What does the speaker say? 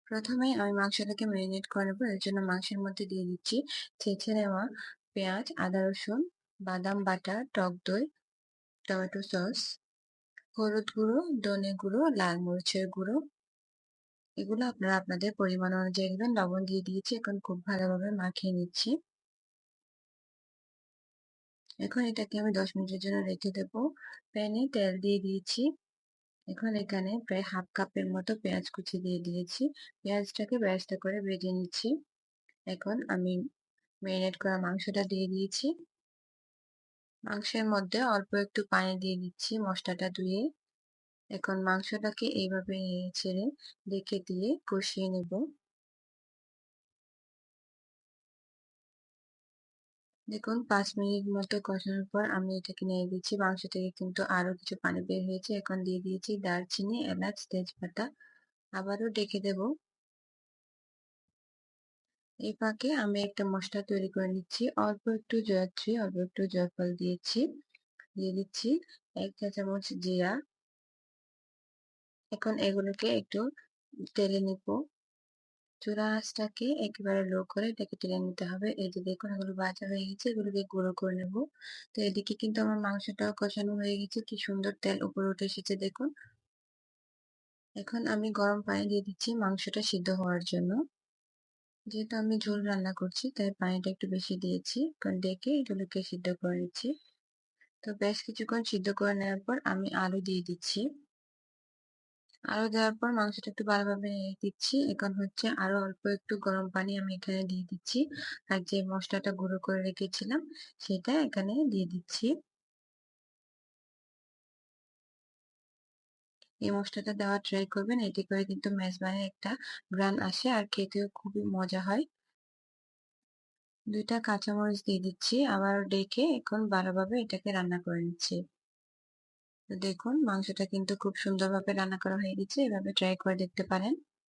প্রথমে আমি মাংসটাকে ম্যারিনেট করে নেবো। এর জন্য মাংসের মধ্যে দিয়ে দিচ্ছি ছেঁচে নেওয়া পেঁয়াজ, আদা, রসুন, বাদাম বাটা, টক দই, টমেটো সস, হলুদ গুঁড়ো, ধনে গুঁড়ো, লাল মরিচের গুঁড়ো। এগুলো আপনারা আপনাদের পরিমাণ অনুযায়ী দিবেন। লবণ দিয়ে দিয়েছি। এখন খুব ভালোভাবে মাখিয়ে নিচ্ছি। এখন এটাকে আমি 10 মিনিটের জন্য রেখে দেবো। প্যানে তেল দিয়ে দিয়েছি। এখন এখানে প্রায় হাফ কাপের মতো পেঁয়াজ কুচি দিয়ে দিয়েছি। পেঁয়াজটাকে বেরেস্তা করে ভেজে নিচ্ছি। এখন আমি ম্যারিনেট করা মাংসটা দিয়ে দিয়েছি। মাংসের মধ্যে অল্প একটু পানি দিয়ে দিচ্ছি মশলাটা ধুয়ে। এখন মাংসটাকে এইভাবে নেড়ে ছেড়ে ঢেকে দিয়ে কষিয়ে নেব। দেখুন 5 মিনিট মতো কষানোর পর আমি এটাকে নেড়ে দিচ্ছি। মাংস থেকে কিন্তু আরো কিছু পানি বের হয়েছে। এখন দিয়ে দিয়েছি দারচিনি, এলাচ, তেজপাতা। আবারও ঢেকে দেব। এই ফাঁকে আমি একটা মশলা তৈরি করে নিচ্ছি। অল্প একটু জয়ত্রী, অল্প একটু জয়ফল দিয়েছি। দিয়ে দিচ্ছি 1 চা চামচ জিরা। এখন এগুলোকে একটু টেলে নিব। চুলা আঁচটাকে একেবারে লো করে এটাকে টেলে নিতে হবে। এই যে দেখুন এগুলো ভাজা হয়ে গেছে, এগুলোকে গুঁড়ো করে নেব। তো এদিকে কিন্তু আমার মাংসটাও কষানো হয়ে গেছে। কি সুন্দর তেল উপরে উঠে এসেছে দেখুন। এখন আমি গরম পানি দিয়ে দিচ্ছি মাংসটা সিদ্ধ হওয়ার জন্য। যেহেতু আমি ঝোল রান্না করছি তাই পানিটা একটু বেশি দিয়েছি। এখন ডেকে এগুলোকে সিদ্ধ করে নিচ্ছি। তো বেশ কিছুক্ষণ সিদ্ধ করে নেওয়ার পর আমি আলু দিয়ে দিচ্ছি। আলু দেওয়ার পর মাংসটা একটু ভালোভাবে নেড়ে দিচ্ছি। এখন হচ্ছে আরো অল্প একটু গরম পানি আমি এখানে দিয়ে দিচ্ছি। আর যে মশলাটা গুঁড়ো করে রেখেছিলাম সেটা এখানে দিয়ে দিচ্ছি। এই মশলাটা দেওয়ার ট্রাই করবেন। এতে করে কিন্তু মেজবানের একটা ঘ্রাণ আসে আর খেতেও খুবই মজা হয়। 2 টা কাঁচামরিচ দিয়ে দিচ্ছি। আবার ডেকে এখন ভালোভাবে এটাকে রান্না করে নিচ্ছি। তো দেখুন মাংসটা কিন্তু খুব সুন্দরভাবে রান্না করা হয়ে গেছে। এভাবে ট্রাই করে দেখতে পারেন।